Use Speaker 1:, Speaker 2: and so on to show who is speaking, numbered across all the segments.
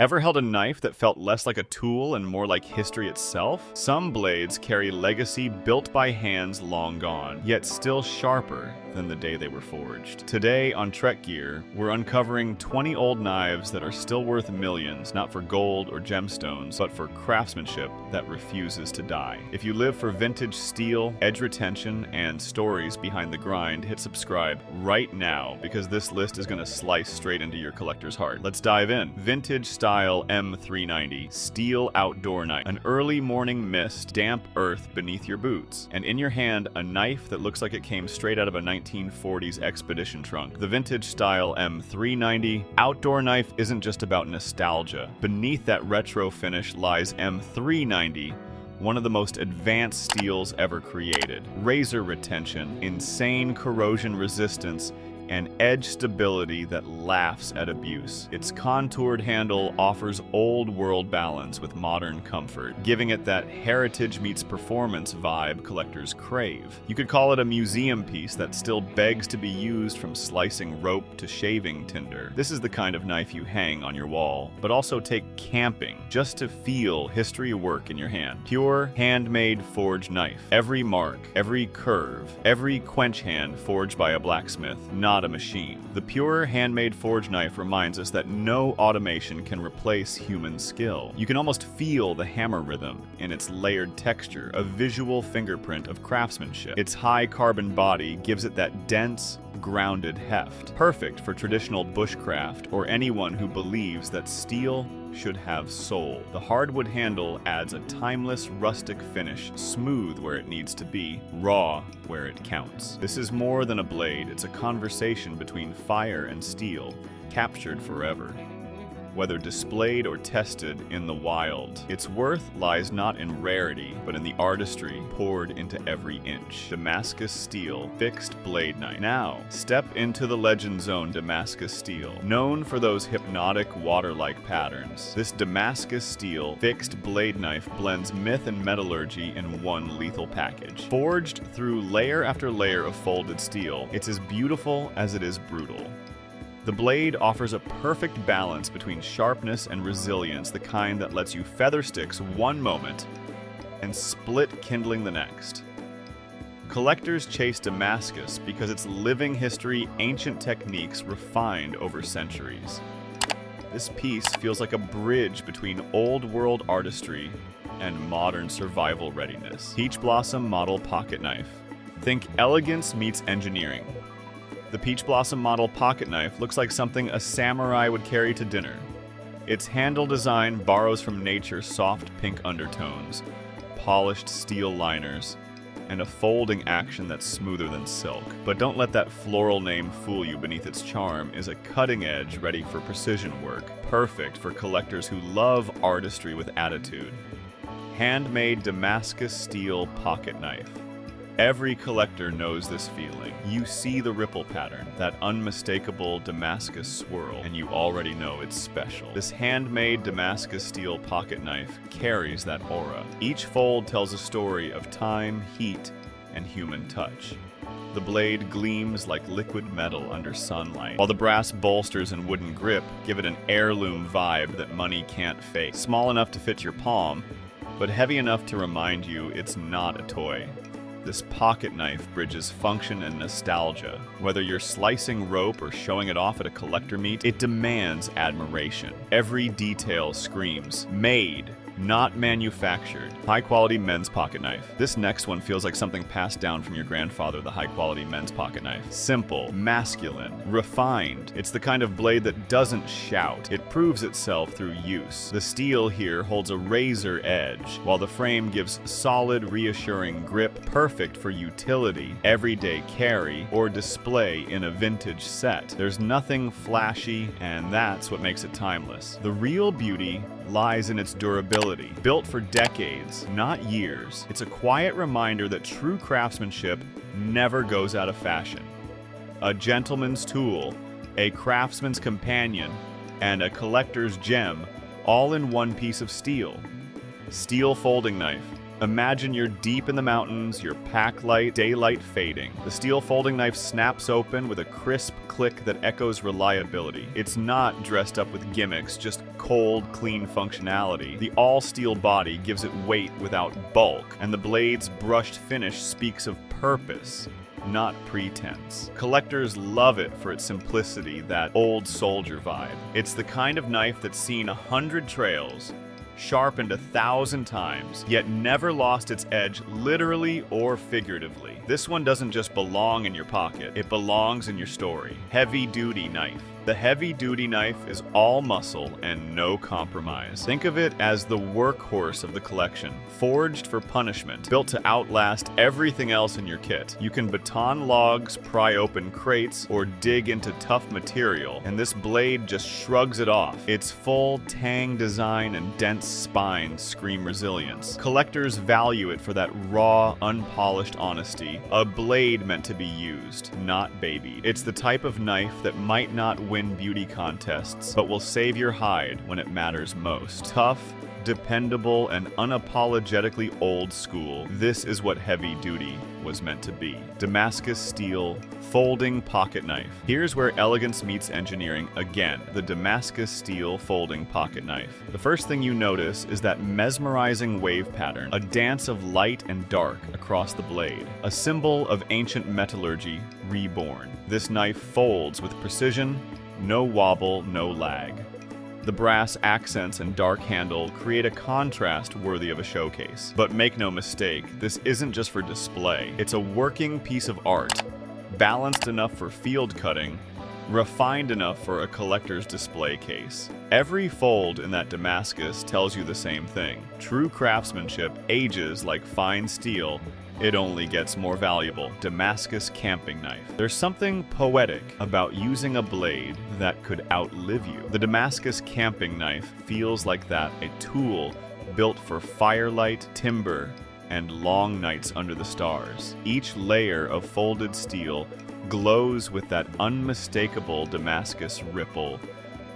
Speaker 1: Ever held a knife that felt less like a tool and more like history itself? Some blades carry legacy built by hands long gone, yet still sharper than the day they were forged. Today on Trek Gear, we're uncovering 20 old knives that are still worth millions, not for gold or gemstones, but for craftsmanship that refuses to die. If you live for vintage steel, edge retention, and stories behind the grind, hit subscribe right now, because this list is going to slice straight into your collector's heart. Let's dive in. Vintage style M390, steel outdoor knife. An early morning mist, damp earth beneath your boots, and in your hand, a knife that looks like it came straight out of a 1940s expedition trunk. The vintage style M390 outdoor knife isn't just about nostalgia. Beneath that retro finish lies M390, one of the most advanced steels ever created. Razor retention, insane corrosion resistance, and edge stability that laughs at abuse. Its contoured handle offers old-world balance with modern comfort, giving it that heritage meets performance vibe collectors crave. You could call it a museum piece that still begs to be used, from slicing rope to shaving tinder. This is the kind of knife you hang on your wall, but also take camping just to feel history work in your hand. Pure Handmade Forged Knife. Every mark, every curve, every quench hand forged by a blacksmith, not a machine. The Pure Handmade Forged Knife reminds us that no automation can replace human skill. You can almost feel the hammer rhythm in its layered texture, a visual fingerprint of craftsmanship. Its high carbon body gives it that dense, grounded heft, perfect for traditional bushcraft or anyone who believes that steel should have soul. The hardwood handle adds a timeless, rustic finish, smooth where it needs to be, raw where it counts. This is more than a blade, it's a conversation between fire and steel, captured forever. Whether displayed or tested in the wild, its worth lies not in rarity, but in the artistry poured into every inch. Damascus steel, fixed blade knife. Now, step into the legend zone. Damascus steel, known for those hypnotic water-like patterns. This Damascus steel, fixed blade knife blends myth and metallurgy in one lethal package. Forged through layer after layer of folded steel, it's as beautiful as it is brutal. The blade offers a perfect balance between sharpness and resilience, the kind that lets you feather sticks one moment and split kindling the next. Collectors chase Damascus because its living history, ancient techniques refined over centuries. This piece feels like a bridge between old-world artistry and modern survival readiness. Peach Blossom Model Pocket Knife. Think elegance meets engineering. The Peach Blossom Model Pocket Knife looks like something a samurai would carry to dinner. Its handle design borrows from nature's soft pink undertones, polished steel liners, and a folding action that's smoother than silk. But don't let that floral name fool you. Beneath its charm is a cutting edge ready for precision work, perfect for collectors who love artistry with attitude. Handmade Damascus steel pocket knife. Every collector knows this feeling. You see the ripple pattern, that unmistakable Damascus swirl, and you already know it's special. This handmade Damascus steel pocket knife carries that aura. Each fold tells a story of time, heat, and human touch. The blade gleams like liquid metal under sunlight, while the brass bolsters and wooden grip give it an heirloom vibe that money can't fake. Small enough to fit your palm, but heavy enough to remind you it's not a toy. This pocket knife bridges function and nostalgia. Whether you're slicing rope or showing it off at a collector meet, it demands admiration. Every detail screams, made, not manufactured. High-quality men's pocket knife. This next one feels like something passed down from your grandfather, the high-quality men's pocket knife. Simple, masculine, refined. It's the kind of blade that doesn't shout. It proves itself through use. The steel here holds a razor edge, while the frame gives solid, reassuring grip, perfect for utility, everyday carry, or display in a vintage set. There's nothing flashy, and that's what makes it timeless. The real beauty lies in its durability. Built for decades, not years, it's a quiet reminder that true craftsmanship never goes out of fashion. A gentleman's tool, a craftsman's companion, and a collector's gem, all in one piece of steel. Steel folding knife, Imagine you're deep in the mountains, your pack light, daylight fading. The steel folding knife snaps open with a crisp click that echoes reliability. It's not dressed up with gimmicks, just cold, clean functionality. The all-steel body gives it weight without bulk, and the blade's brushed finish speaks of purpose, not pretense. Collectors love it for its simplicity, that old soldier vibe. It's the kind of knife that's seen 100 trails, sharpened 1,000 times, yet never lost its edge literally or figuratively. This one doesn't just belong in your pocket, it belongs in your story. Heavy-duty knife. The heavy-duty knife is all muscle and no compromise. Think of it as the workhorse of the collection, forged for punishment, built to outlast everything else in your kit. You can baton logs, pry open crates, or dig into tough material, and this blade just shrugs it off. Its full tang design and dense spine scream resilience. Collectors value it for that raw, unpolished honesty, a blade meant to be used, not babied. It's the type of knife that might not win beauty contests, but will save your hide when it matters most. Tough, dependable, and unapologetically old school. This is what heavy duty was meant to be. Damascus steel folding pocket knife. Here's where elegance meets engineering again, the Damascus steel folding pocket knife. The first thing you notice is that mesmerizing wave pattern, a dance of light and dark across the blade, a symbol of ancient metallurgy reborn. This knife folds with precision, no wobble, no lag. The brass accents and dark handle create a contrast worthy of a showcase. But make no mistake, this isn't just for display. It's a working piece of art, balanced enough for field cutting, refined enough for a collector's display case. Every fold in that Damascus tells you the same thing. True craftsmanship ages like fine steel. It only gets more valuable. Damascus camping knife. There's something poetic about using a blade that could outlive you. The Damascus camping knife feels like that, a tool built for firelight, timber, and long nights under the stars. Each layer of folded steel glows with that unmistakable Damascus ripple,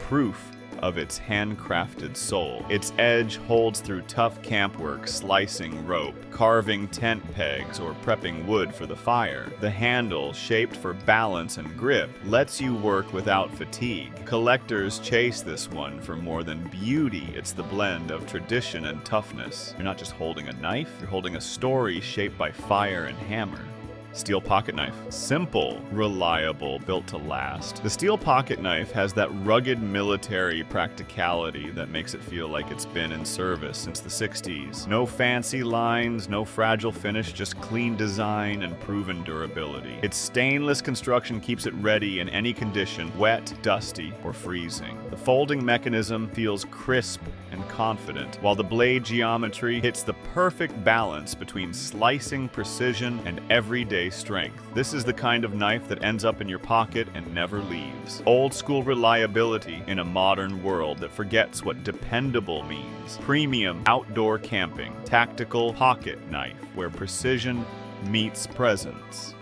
Speaker 1: proof of its handcrafted soul. Its edge holds through tough camp work, slicing rope, carving tent pegs, or prepping wood for the fire. The handle, shaped for balance and grip, lets you work without fatigue. Collectors chase this one for more than beauty. It's the blend of tradition and toughness. You're not just holding a knife, you're holding a story shaped by fire and hammer. Steel pocket knife. Simple, reliable, built to last. The steel pocket knife has that rugged military practicality that makes it feel like it's been in service since the 60s. No fancy lines, no fragile finish, just clean design and proven durability. Its stainless construction keeps it ready in any condition, wet, dusty, or freezing. The folding mechanism feels crisp and confident, while the blade geometry hits the perfect balance between slicing precision and everyday strength. This is the kind of knife that ends up in your pocket and never leaves. Old school reliability in a modern world that forgets what dependable means. Premium outdoor camping, tactical pocket knife where precision meets presence.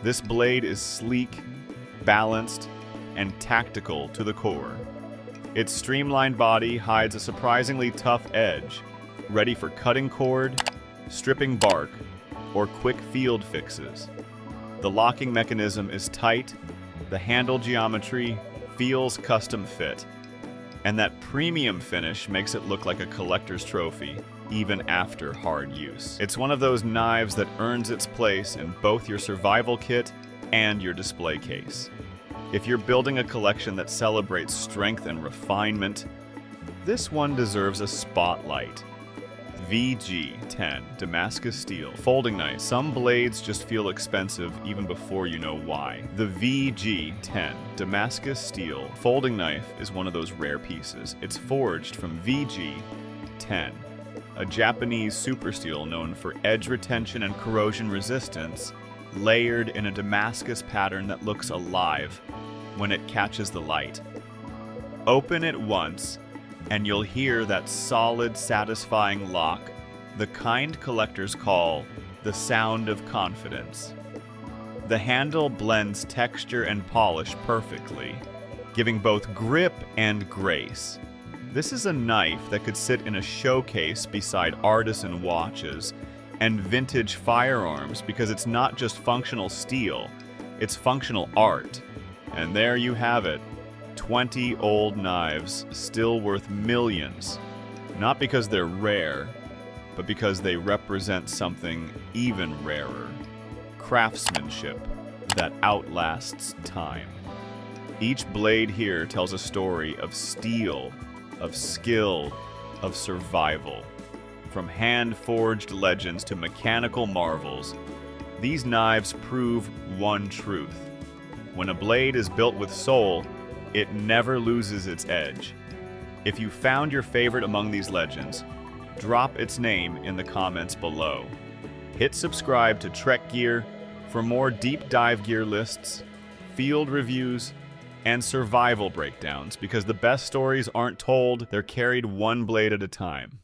Speaker 1: This blade is sleek, balanced, and tactical to the core. Its streamlined body hides a surprisingly tough edge, ready for cutting cord, stripping bark, or quick field fixes. The locking mechanism is tight, the handle geometry feels custom fit, and that premium finish makes it look like a collector's trophy, even after hard use. It's one of those knives that earns its place in both your survival kit and your display case. If you're building a collection that celebrates strength and refinement, this one deserves a spotlight. VG10 Damascus steel folding knife. Some blades just feel expensive even before you know why. The VG10 Damascus steel folding knife is one of those rare pieces. It's forged from VG10, a Japanese super steel known for edge retention and corrosion resistance, layered in a Damascus pattern that looks alive when it catches the light. Open it once, and you'll hear that solid, satisfying lock, the kind collectors call the sound of confidence. The handle blends texture and polish perfectly, giving both grip and grace. This is a knife that could sit in a showcase beside artisan watches and vintage firearms because it's not just functional steel, it's functional art. And there you have it, 20 old knives still worth millions, not because they're rare, but because they represent something even rarer, craftsmanship that outlasts time. Each blade here tells a story of steel, of skill, of survival. From hand-forged legends to mechanical marvels, these knives prove one truth. When a blade is built with soul, it never loses its edge. If you found your favorite among these legends, drop its name in the comments below. Hit subscribe to Trek Gear for more deep dive gear lists, field reviews, and survival breakdowns, because the best stories aren't told, they're carried one blade at a time.